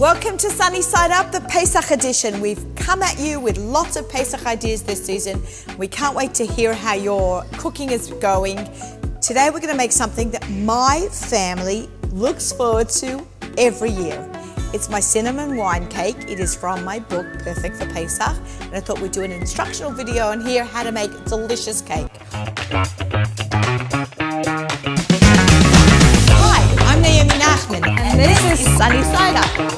Welcome to Sunny Side Up, the Pesach edition. We've come at you with lots of Pesach ideas this season. We can't wait to hear how your cooking is going. Today we're going to make something that my family looks forward to every year. It's my cinnamon wine cake. It is from my book, Perfect for Pesach. And I thought we'd do an instructional video on here how to make a delicious cake. Hi, I'm Naomi Nachman, and this is Sunny Side Up.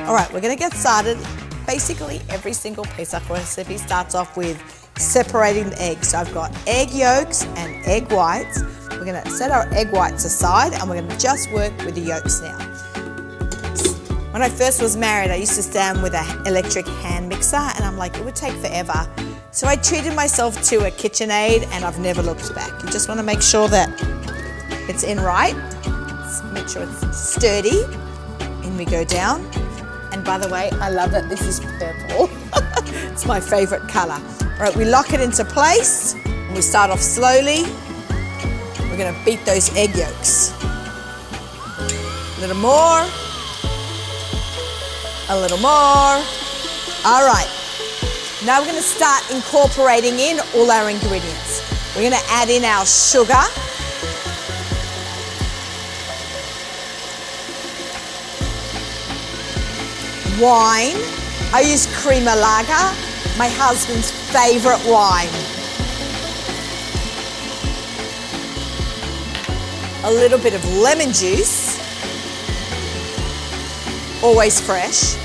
All right, we're going to get started. Basically, every single Pesach recipe starts off with separating the eggs. So I've got egg yolks and egg whites. We're going to set our egg whites aside and we're going to just work with the yolks now. When I first was married, I used to stand with an electric hand mixer and I'm like, it would take forever. So I treated myself to a KitchenAid and I've never looked back. You just want to make sure that it's in right. Make sure it's sturdy. In we go down. And by the way, I love that this is purple. It's my favorite color. All right, we lock it into place and we start off slowly. We're gonna beat those egg yolks. A little more. A little more. All right. Now we're gonna start incorporating in all our ingredients. We're gonna add in our sugar. Wine. I use Crema Lager, my husband's favorite wine. A little bit of lemon juice, always fresh.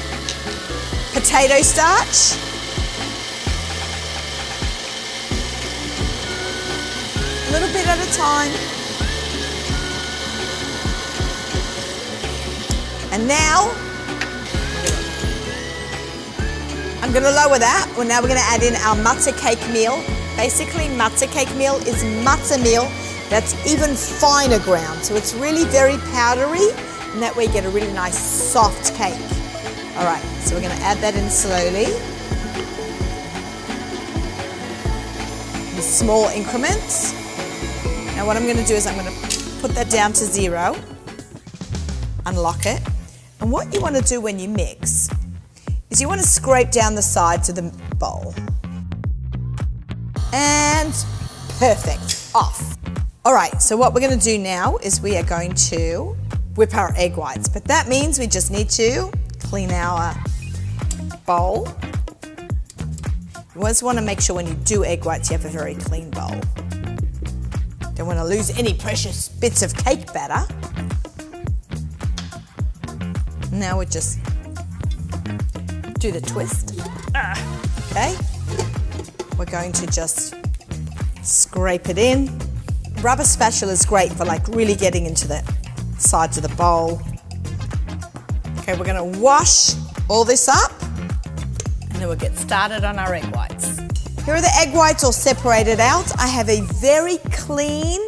Potato starch. A little bit at a time. And now, I'm going to lower that. Well, now we're going to add in our matzah cake meal. Basically, matzah cake meal is matzah meal that's even finer ground. So it's really very powdery, and that way you get a really nice soft cake. All right, so we're going to add that in slowly. In small increments. Now what I'm going to do is I'm going to put that down to 0, unlock it. And what you want to do when you mix is you want to scrape down the sides of the bowl. And perfect, off. All right, so what we're going to do now is we are going to whip our egg whites, but that means we just need to clean our bowl. You always want to make sure when you do egg whites, you have a very clean bowl. Don't want to lose any precious bits of cake batter. Now we just do the twist. Okay, we're going to just scrape it in. Rubber spatula is great for like really getting into the sides of the bowl. Okay, we're going to wash all this up and then we'll get started on our egg whites. Here are the egg whites all separated out. I have a very clean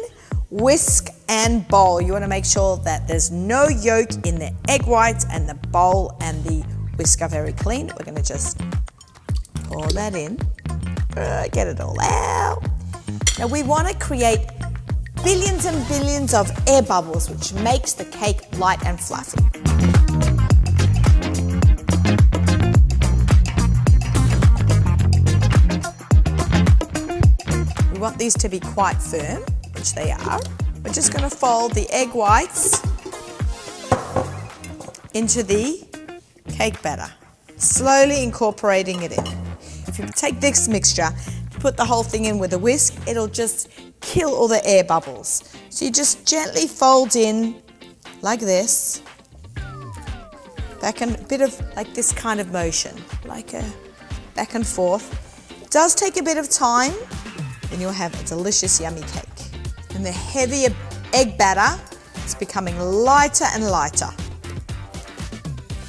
whisk and bowl. You want to make sure that there's no yolk in the egg whites, and the bowl and the whisk are very clean. We're going to just pour that in. Get it all out. Now we want to create billions and billions of air bubbles, which makes the cake light and fluffy. We want these to be quite firm, which they are. We're just going to fold the egg whites into the cake batter, slowly incorporating it in. If you take this mixture, put the whole thing in with a whisk, it'll just kill all the air bubbles. So you just gently fold in like this, back and a bit of like this kind of motion, like a back and forth. It does take a bit of time, then you'll have a delicious, yummy cake. And the heavier egg batter is becoming lighter and lighter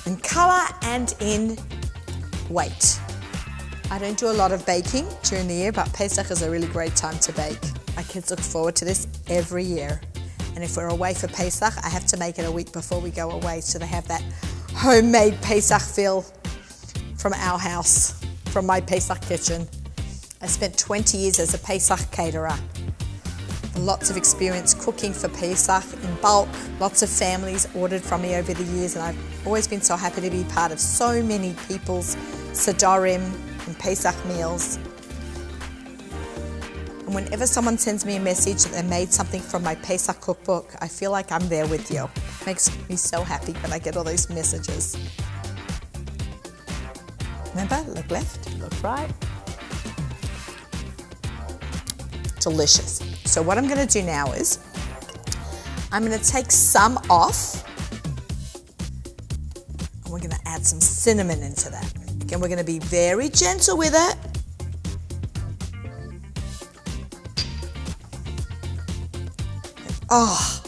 in color and in weight. I don't do a lot of baking during the year, but Pesach is a really great time to bake. My kids look forward to this every year. And if we're away for Pesach, I have to make it a week before we go away so they have that homemade Pesach feel from our house, from my Pesach kitchen. I spent 20 years as a Pesach caterer. Lots of experience cooking for Pesach in bulk. Lots of families ordered from me over the years, and I've always been so happy to be part of so many people's Sedarim and Pesach meals. And whenever someone sends me a message that they made something from my Pesach cookbook, I feel like I'm there with you. It makes me so happy when I get all those messages. Remember, look left, look right. Delicious. So what I'm going to do now is I'm going to take some off, and we're going to add some cinnamon into that. Again, we're going to be very gentle with it. Oh,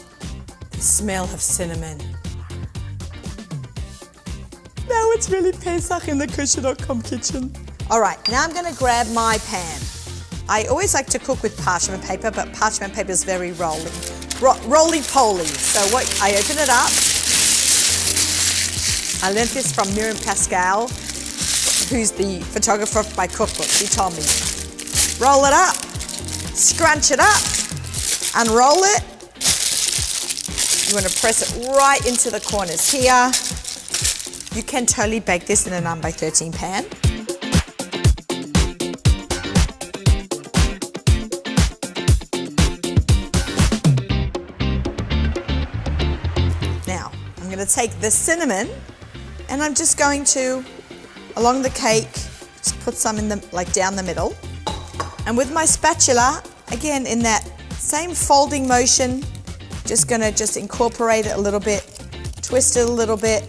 the smell of cinnamon. Now it's really Pesach in the Kosherdotcom kitchen. All right, now I'm going to grab my pan. I always like to cook with parchment paper, but parchment paper is very roly-poly. So I open it up. I learned this from Miriam Pascal, who's the photographer of my cookbook. She told me, roll it up, scrunch it up, unroll it. You want to press it right into the corners here. You can totally bake this in a 9x13 pan. Now, I'm going to take the cinnamon and I'm just going to, along the cake, just put some in down the middle. And with my spatula, again, in that same folding motion, just going to incorporate it a little bit, twist it a little bit.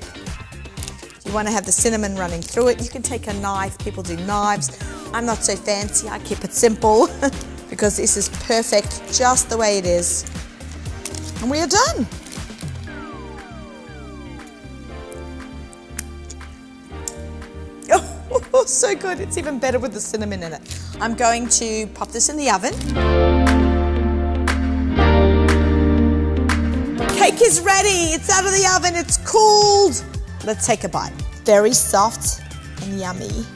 You want to have the cinnamon running through it. You can take a knife. People do knives. I'm not so fancy. I keep it simple because this is perfect just the way it is. And we are done. Oh, so good. It's even better with the cinnamon in it. I'm going to pop this in the oven. Cake is ready. It's out of the oven. It's cooled. Let's take a bite. Very soft and yummy.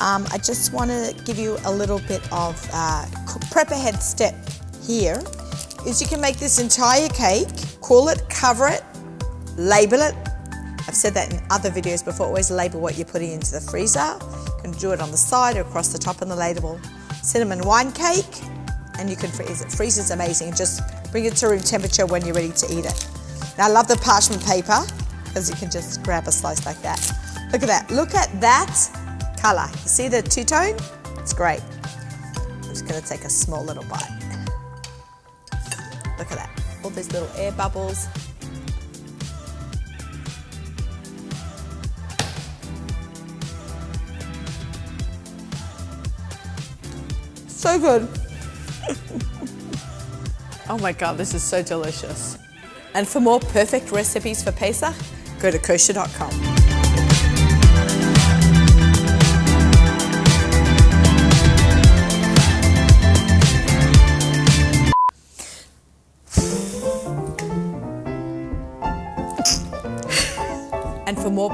I just want to give you a little bit of prep ahead step here. Is you can make this entire cake, cool it, cover it, label it. I've said that in other videos before. Always label what you're putting into the freezer. You can do it on the side or across the top on the label. Cinnamon wine cake, and you can freeze it. Freeze is amazing. Just bring it to room temperature when you're ready to eat it. Now I love the parchment paper because you can just grab a slice like that. Look at that. Look at that color. You see the two-tone? It's great. I'm just going to take a small little bite. Look at that. All these little air bubbles. So good. Oh my God, this is so delicious. And for more perfect recipes for Pesach, go to Kosherdotcom. And for more